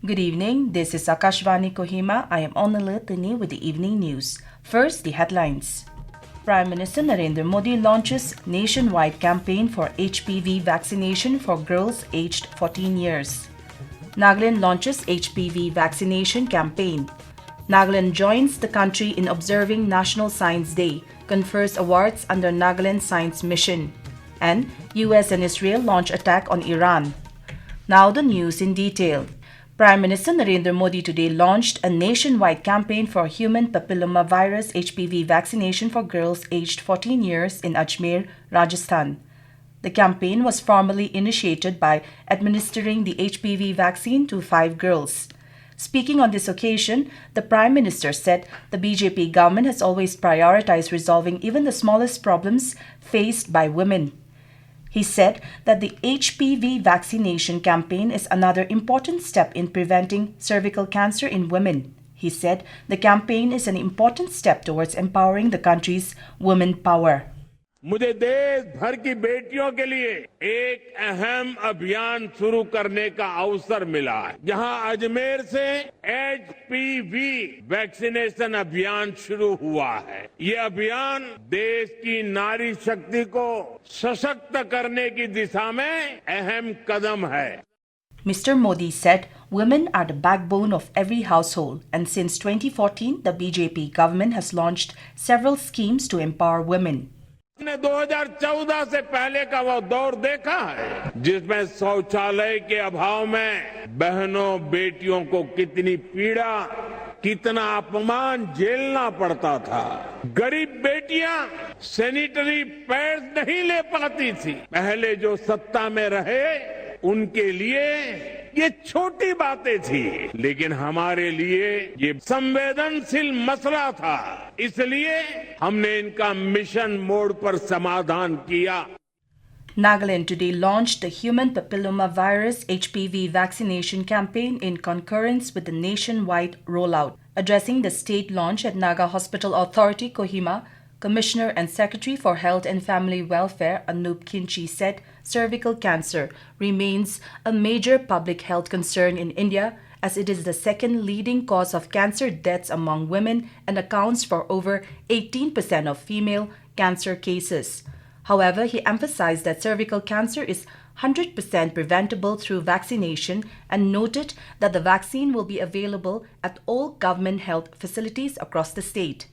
Good evening, this is Akashvani Kohima. I am on alert with the evening news. First, the headlines. Prime Minister Narendra Modi launches nationwide campaign for HPV vaccination for girls aged 14 years. Nagaland launches HPV vaccination campaign. Nagaland joins the country in observing National Science Day, confers awards under Nagaland Science Mission. And US and Israel launch attack on Iran. Now the news in detail. Prime Minister Narendra Modi today launched a nationwide campaign for human papillomavirus HPV vaccination for girls aged 14 years in Ajmer, Rajasthan. The campaign was formally initiated by administering the HPV vaccine to 5 girls. Speaking on this occasion, the Prime Minister said the BJP government has always prioritized resolving even the smallest problems faced by women. He said that the HPV vaccination campaign is another important step in preventing cervical cancer in women. He said the campaign is an important step towards empowering the country's women power. मुझे देश भर की बेटियों के लिए एक अहम अभियान शुरू करने का अवसर मिला है, जहां अजमेर से एचपीवी वैक्सीनेशन अभियान शुरू हुआ है। ये अभियान देश की नारी शक्ति को सशक्त करने की दिशा में अहम कदम है। Mr. Modi said women are the backbone of every household, and since 2014 the BJP government has launched several schemes to empower women. ने 2014 से पहले का वो दौर देखा है, जिसमें शौचालय के अभाव में बहनों बेटियों को कितनी पीड़ा, कितना अपमान झेलना पड़ता था। गरीब बेटियां सैनिटरी पैड्स नहीं ले पाती थी। पहले जो सत्ता में रहे उनके लिए ये छोटी बातें थी, लेकिन हमारे लिए ये संवेदनशील मसला था, इसलिए हमने इनका मिशन मोड पर समाधान किया। Nagaland today launched the human papillomavirus HPV vaccination campaign in concurrence with the nationwide rollout. Addressing the state launch at Naga Hospital Authority, Kohima, Commissioner and Secretary for Health and Family Welfare Anup Kinchi said cervical cancer remains a major public health concern in India, as it is the second leading cause of cancer deaths among women and accounts for over 18% of female cancer cases. However, he emphasized that cervical cancer is 100% preventable through vaccination and noted that the vaccine will be available at all government health facilities across the state.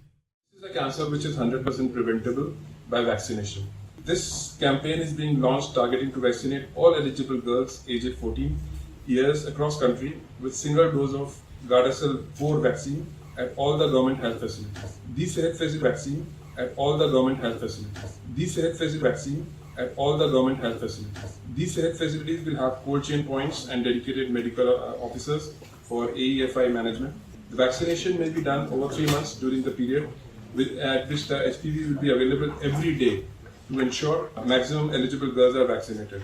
This is a cancer which is 100% preventable by vaccination. This campaign is being launched targeting to vaccinate all eligible girls aged 14 years across country with single dose of Gardasil 4 vaccine at all the government health facilities. These select vaccine at all the government health facilities. These select vaccine at all the government health facilities. These select facilities will have cold chain points and dedicated medical officers for AEFI management. The vaccination may be done over 3 months during the period at which the HPV will be available every day to ensure maximum eligible girls are vaccinated.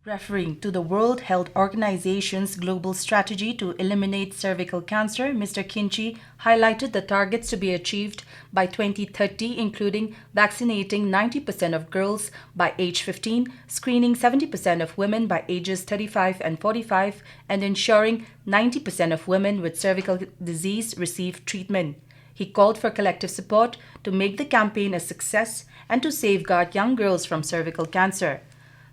Referring to the World Health Organization's global strategy to eliminate cervical cancer, Mr. Kinchi highlighted the targets to be achieved by 2030, including vaccinating 90% of girls by age 15, screening 70% of women by ages 35 and 45, and ensuring 90% of women with cervical disease receive treatment. He called for collective support to make the campaign a success and to safeguard young girls from cervical cancer.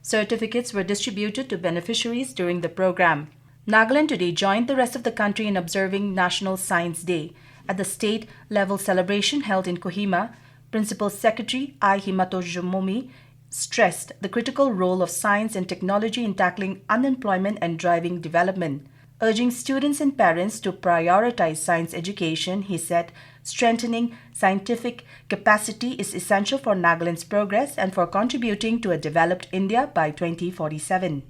Certificates were distributed to beneficiaries during the program. Nagaland today joined the rest of the country in observing National Science Day. At the state-level celebration held in Kohima, Principal Secretary I. Himatojomomi stressed the critical role of science and technology in tackling unemployment and driving development. Urging students and parents to prioritize science education, he said, strengthening scientific capacity is essential for Nagaland's progress and for contributing to a developed India by 2047.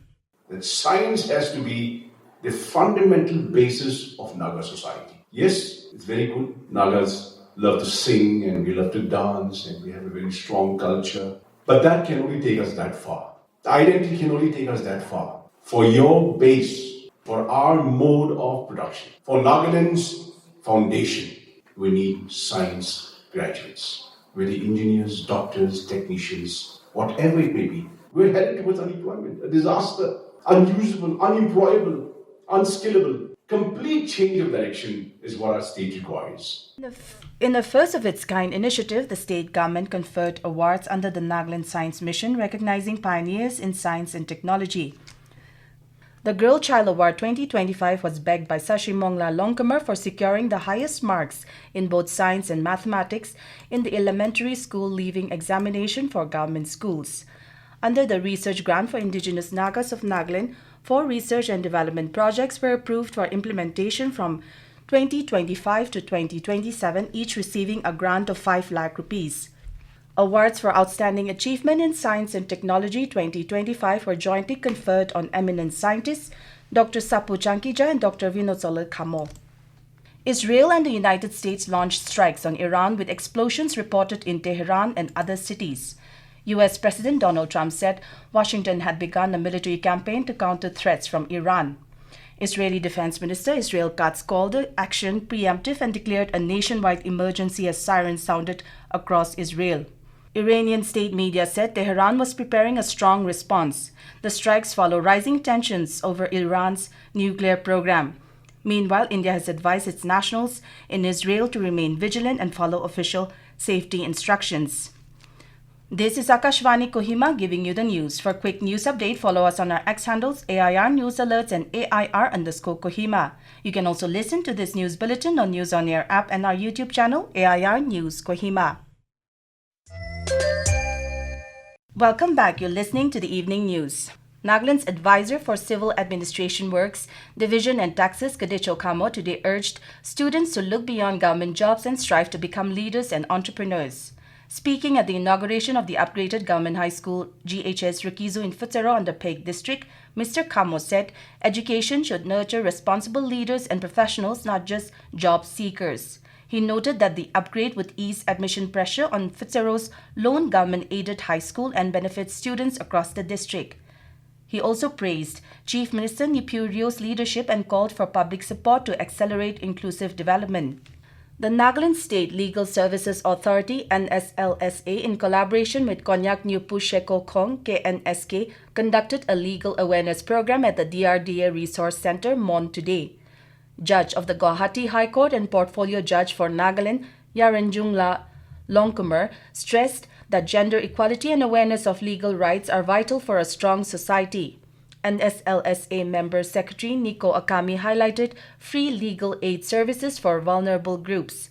That science has to be the fundamental basis of Naga society. Yes, it's very good. Nagas love to sing and we love to dance and we have a very strong culture. But that can only take us that far. The identity can only take us that far. For your base, for our mode of production, for Nagaland's foundation, we need science graduates. We're the engineers, doctors, technicians, whatever it may be. We're headed towards unemployment, a disaster, unusable, unemployable. unskillable. Complete change of direction is what our state requires. In a first of its kind initiative, the state government conferred awards under the Nagaland Science Mission, recognizing pioneers in science and technology. The Girl Child Award 2025 was bagged by Sashimongla Longkamer for securing the highest marks in both science and mathematics in the elementary school leaving examination for government schools. Under the research grant for indigenous Nagas of Nagaland, 4 research and development projects were approved for implementation from 2025 to 2027, each receiving a grant of 5 lakh rupees. Awards for Outstanding Achievement in Science and Technology 2025 were jointly conferred on eminent scientists Dr. Sapu Chankija and Dr. Vinod Khamo. Israel and the United States launched strikes on Iran with explosions reported in Tehran and other cities. US President Donald Trump said Washington had begun a military campaign to counter threats from Iran. Israeli Defense Minister Israel Katz called the action preemptive and declared a nationwide emergency as sirens sounded across Israel. Iranian state media said Tehran was preparing a strong response. The strikes follow rising tensions over Iran's nuclear program. Meanwhile, India has advised its nationals in Israel to remain vigilant and follow official safety instructions. This is Akashvani Kohima giving you the news. For quick news update, follow us on our X handles AIR News Alerts and AIR_Kohima. You can also listen to this news bulletin on News on Air app and our YouTube channel AIR News Kohima. Welcome back. You're listening to the evening news. Nagaland's advisor for Civil Administration Works, Division and Taxes, Kadicho Kamo, today urged students to look beyond government jobs and strive to become leaders and entrepreneurs. Speaking at the inauguration of the upgraded Government High School GHS Rikizu in Futsero under Peg District, Mr. Kamo said education should nurture responsible leaders and professionals, not just job seekers. He noted that the upgrade would ease admission pressure on Futsero's lone government-aided high school and benefit students across the district. He also praised Chief Minister Nipurio's leadership and called for public support to accelerate inclusive development. The Nagaland State Legal Services Authority NSLSA, in collaboration with Konyak Nyupu Sheko Kong KNSK, conducted a legal awareness program at the DRDA Resource Center, Mon, today. Judge of the Guwahati High Court and Portfolio Judge for Nagaland, Yaranjungla Longkamer, stressed that gender equality and awareness of legal rights are vital for a strong society. NSLSA Member Secretary Nico Akami highlighted free legal aid services for vulnerable groups.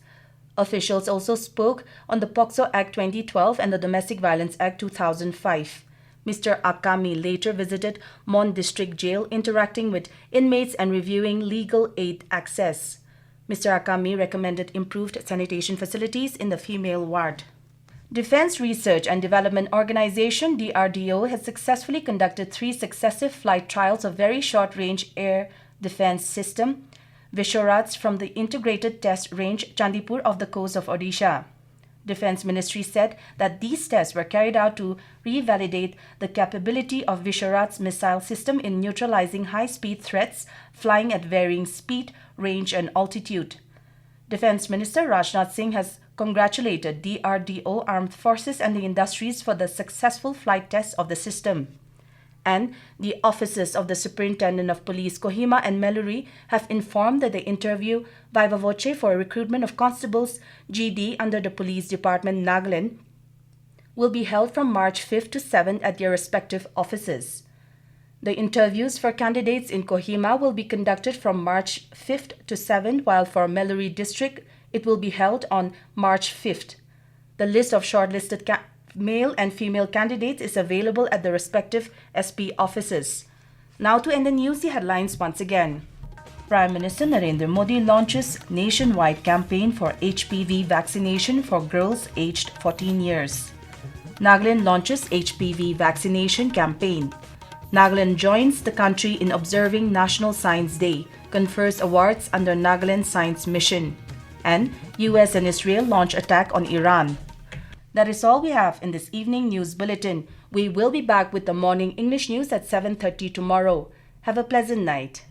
Officials also spoke on the POCSO Act 2012 and the Domestic Violence Act 2005. Mr. Akami later visited Mon District Jail, interacting with inmates and reviewing legal aid access. Mr. Akami recommended improved sanitation facilities in the female ward. Defense Research and Development Organization DRDO has successfully conducted 3 successive flight trials of very short-range air defense system, Vishwarats, from the Integrated Test Range Chandipur off the coast of Odisha. Defense Ministry said that these tests were carried out to revalidate the capability of Vishwarat's missile system in neutralizing high-speed threats flying at varying speed, range and altitude. Defense Minister Rajnath Singh has congratulated DRDO, Armed Forces and the industries for the successful flight tests of the system. And the offices of the Superintendent of Police Kohima and Meluri have informed that the interview viva voce for recruitment of constables GD under the Police Department Nagaland will be held from March 5th to 7th at their respective offices. The interviews for candidates in Kohima will be conducted from March 5th to 7th, while for Meluri District it will be held on March 5th. The list of shortlisted male and female candidates is available at the respective SP offices. Now to end the news, the headlines once again. Prime Minister Narendra Modi launches nationwide campaign for HPV vaccination for girls aged 14 years. Nagaland launches HPV vaccination campaign. Nagaland joins the country in observing National Science Day, confers awards under Nagaland Science Mission. And US and Israel launch attack on Iran. That is all we have in this evening news bulletin. We will be back with the morning English news at 7:30 tomorrow. Have a pleasant night.